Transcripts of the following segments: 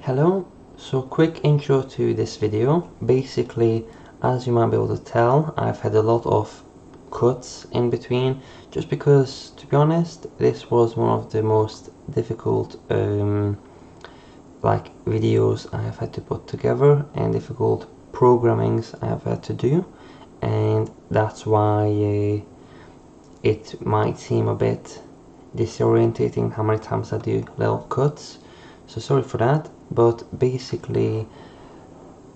Hello, so quick intro to this video. Basically, as you might be able to tell, I've had a lot of cuts in between just because, to be honest, this was one of the most difficult videos I have had to put together and difficult programmings I have had to do, and that's why it might seem a bit disorientating how many times I do little cuts, so sorry for that. But basically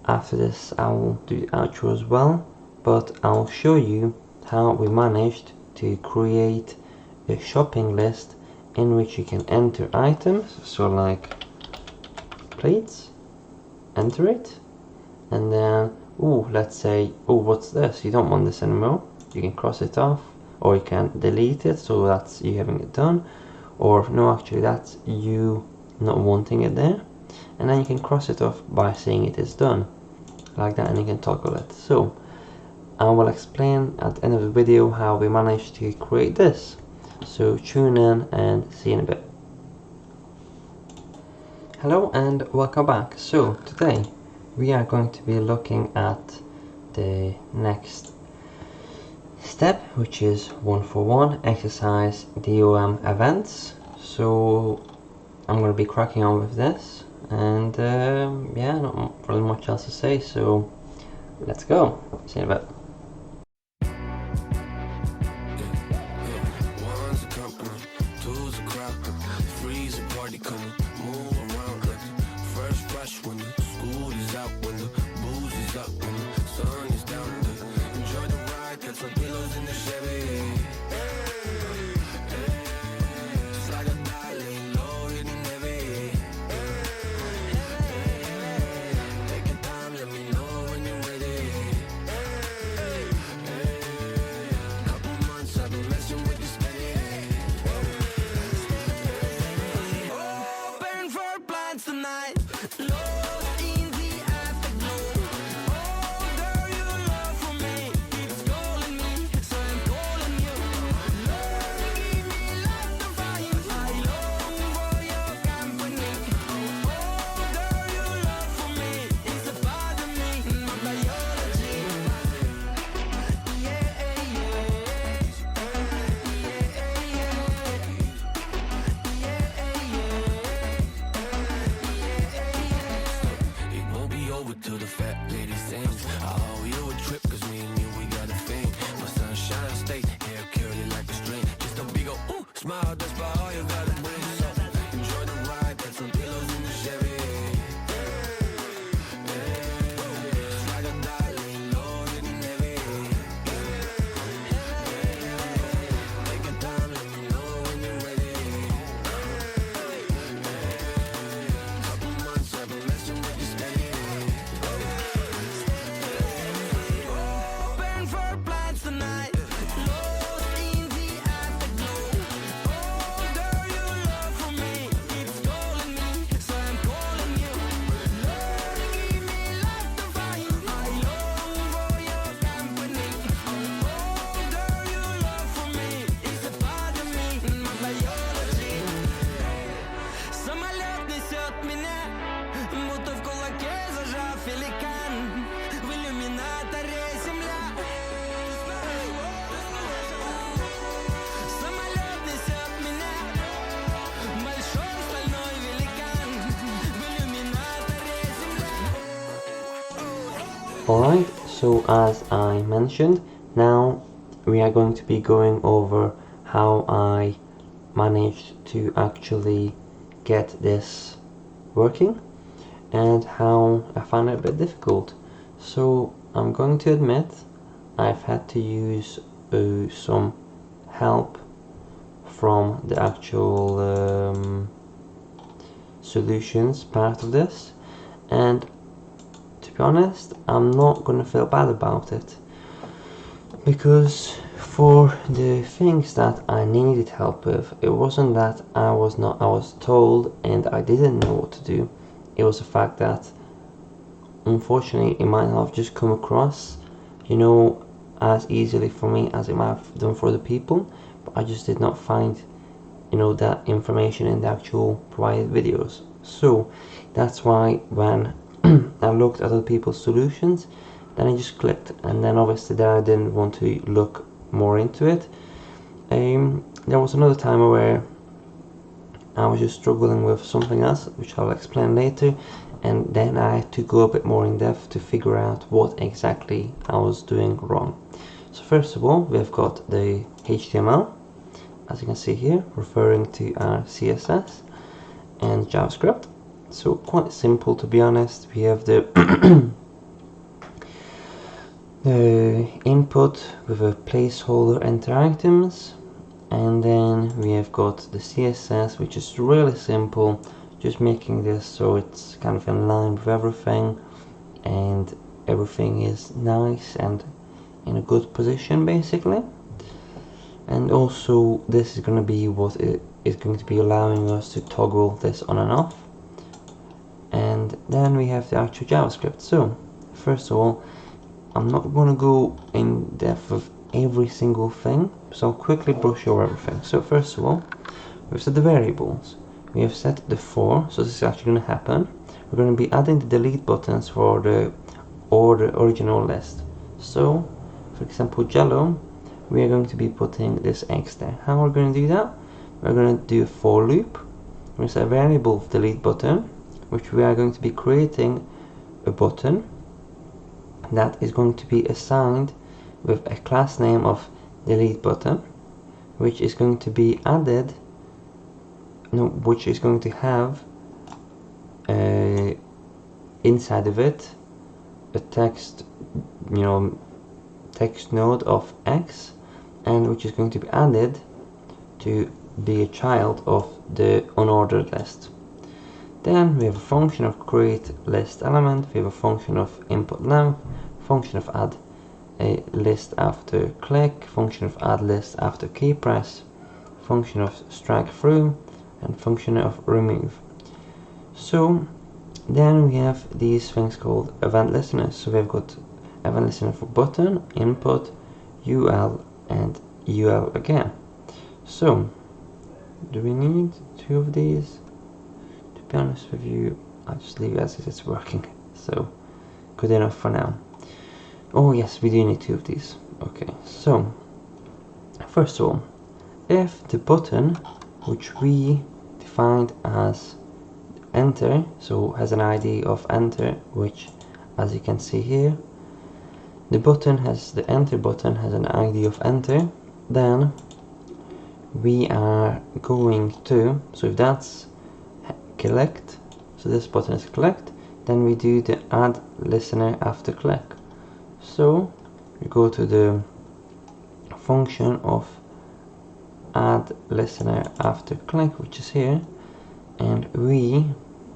after this I will do the outro as well, but I'll show you how we managed to create a shopping list in which you can enter items, so like plates, enter it, and then let's say, what's this, you don't want this anymore, you can cross it off, or you can delete it, so that's you having it done, or no, actually that's you not wanting it there, and then you can cross it off by saying it is done, like that, and you can toggle it. So I will explain at the end of the video how we managed to create this, so tune in and see you in a bit. Hello and welcome back. So today we are going to be looking at the next step, which is 141 exercise DOM events. So I'm going to be cracking on with this, and yeah, not really much else to say, so let's go. See you in a bit. Alright, so as I mentioned, now we are going to be going over how I managed to actually get this working and how I found it a bit difficult. So I'm going to admit I've had to use some help from the actual solutions part of this, and to be honest, I'm not gonna feel bad about it, because for the things that I needed help with, it wasn't that I was told and I didn't know what to do. It was the fact that unfortunately it might not have just come across, as easily for me as it might have done for other people, but I just did not find, that information in the actual provided videos. So that's why when I looked at other people's solutions, then I just clicked, and then obviously then I didn't want to look more into it. There was another time where I was just struggling with something else, which I'll explain later, and then I had to go a bit more in depth to figure out what exactly I was doing wrong. So first of all, we've got the HTML, as you can see here, referring to our CSS and JavaScript. So quite simple, to be honest. We have the the input with a placeholder enter items, and then we have got the CSS, which is really simple, just making this so it's kind of in line with everything, and everything is nice and in a good position basically. And also this is going to be what it is going to be allowing us to toggle this on and off. And then we have the actual JavaScript. So first of all, I'm not going to go in depth with every single thing, so I'll quickly brush over everything. So first of all, we've set the variables. We have set the for, so this is actually going to happen. We're going to be adding the delete buttons for the original list. So for example, yellow, we are going to be putting this X there. How are we going to do that? We're going to do a for loop. We're going to set a variable of delete button, which we are going to be creating a button that is going to be assigned with a class name of delete button, which is going to be added, which is going to have inside of it a text, text node of X, and which is going to be added to be a child of the unordered list. Then we have a function of create list element, we have a function of input length, function of add a list after click, function of add list after key press, function of strike through, and function of remove. So then we have these things called event listeners. So we've got event listener for button, input, UL, and UL again. So do we need two of these? To be honest with you, I'll just leave it as it's working, so good enough for now. Oh yes, we do need two of these. Okay, so first of all, if the button, which we defined as enter, so has an ID of enter, which as you can see here, the enter button has an ID of enter, then we are going to, so if that's collect, so this button is collect, then we do the add listener after click. So we go to the function of add listener after click, which is here, and we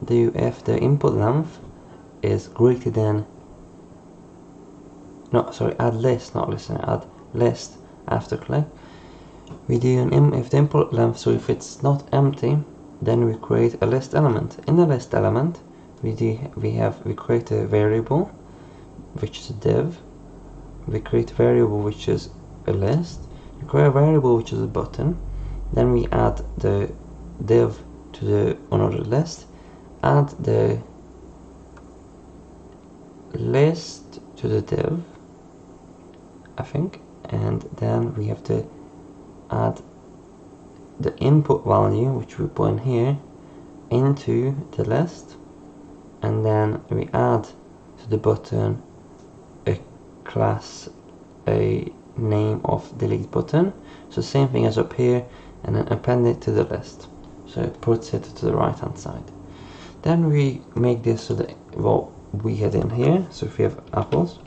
do if the input length is greater than, add list, not listener, add list after click. We do if the input length, so if it's not empty, then we create a list element. In the list element, we create a variable, which is a div. We create a variable which is a list. We create a variable which is a button. Then we add the div to the unordered list. Add the list to the div, I think, and then we have to add the input value, which we put in here, into the list, and then we add to the button a class, a name of delete button, so same thing as up here, and then append it to the list, so it puts it to the right hand side. Then we make this so that what we had in here, so if we have apples,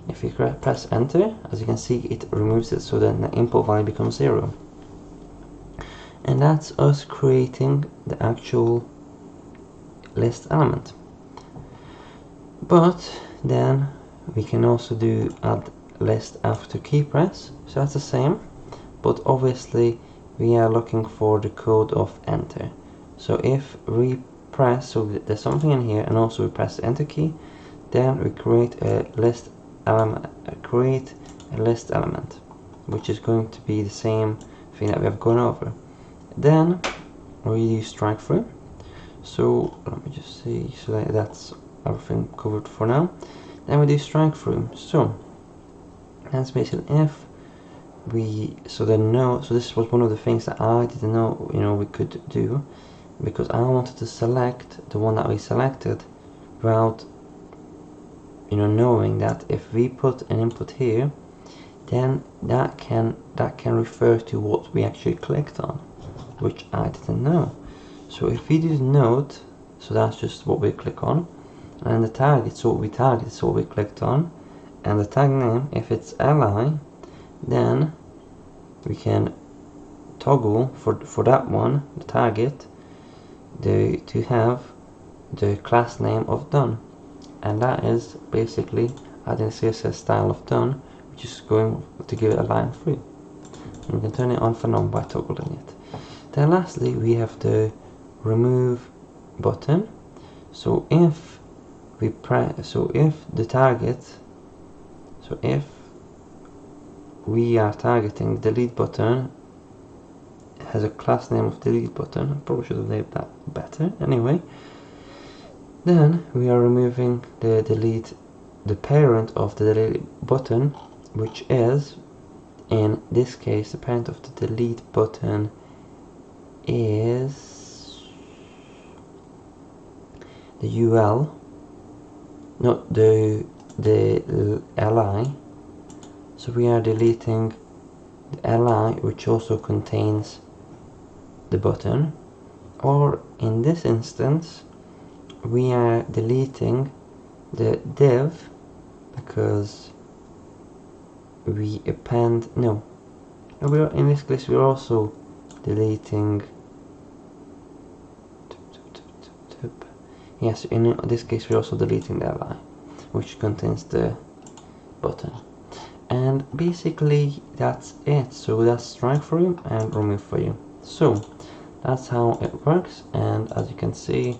if we press enter, as you can see, it removes it, so then the input value becomes 0. And that's us creating the actual list element. But then we can also do add list after key press, so that's the same, but obviously we are looking for the code of enter. So if we press, so there's something in here, and also we press the enter key, then we create a list element, which is going to be the same thing that we have gone over. Then we use strike through. So let me just see, so that's everything covered for now. Then we do strike through. So that's basically if we, so this was one of the things that I didn't know, we could do, because I wanted to select the one that we selected without knowing that if we put an input here, then that can refer to what we actually clicked on, which I didn't know. So if we do node, so that's just what we click on, and the target, so what we target is what we clicked on, and the tag name, if it's li, then we can toggle for that one, the target, to have the class name of done, and that is basically adding CSS style of done, which is going to give it a line through. And we can turn it on for now by toggling it. Then lastly we have the remove button. So if we press, so if the target, so if we are targeting the delete button, it has a class name of delete button. I probably should have named that better. Anyway, then we are removing the parent of the delete button, which is, in this case, the parent of the delete button is the UL, not the li. So we are deleting the li, which also contains the button, or in this instance we are deleting the div, because we append, in this case we're also deleting, yes, in this case we're also deleting the li, which contains the button. And basically that's it. So that's strike for you and remove for you. So that's how it works, and as you can see,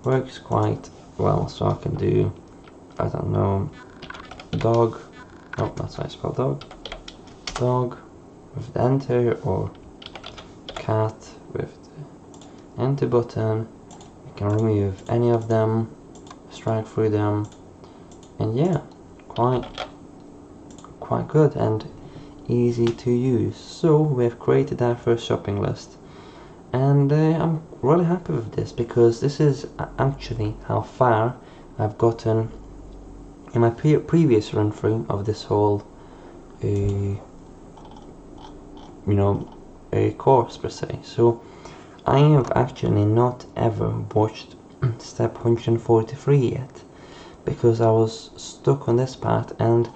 works quite well. So I can do, I don't know, dog, oh, that's how I spell dog with the enter, or cat with the enter button. You can remove any of them, strike through them, and yeah, quite good and easy to use. So we've created our first shopping list, and I'm really happy with this, because this is actually how far I've gotten in my previous run through of this whole a course per se. So I have actually not ever watched step 143 yet, because I was stuck on this part. And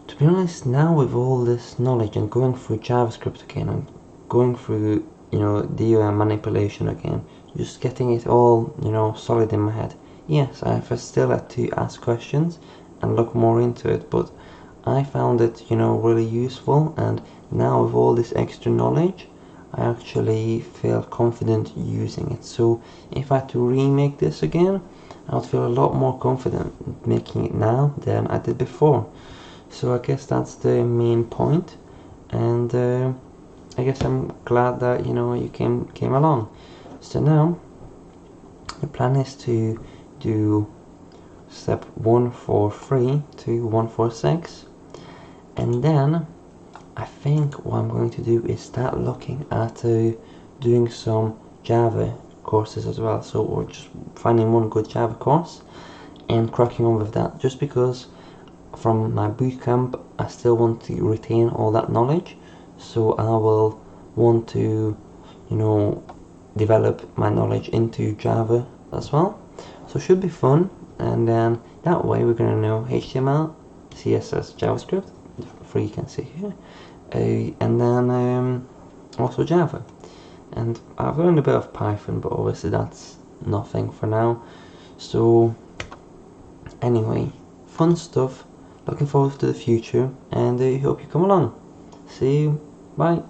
to be honest, now with all this knowledge and going through JavaScript again and going through DOM manipulation again, just getting it all solid in my head. Yes, I've still had to ask questions and look more into it, but I found it really useful, and now with all this extra knowledge I actually feel confident using it. So if I had to remake this again, I would feel a lot more confident making it now than I did before. So I guess that's the main point, and I guess I'm glad that you came along. So now the plan is to do step 143 to 146, and then I think what I'm going to do is start looking at doing some Java courses as well. So we're just finding one good Java course and cracking on with that, just because from my bootcamp I still want to retain all that knowledge. So I will want to develop my knowledge into Java as well. So it should be fun, and then that way we're going to know HTML, CSS, JavaScript, the three you can see here, and then also Java. And I've learned a bit of Python, but obviously that's nothing for now. So anyway, fun stuff, looking forward to the future, and I hope you come along. See you, bye.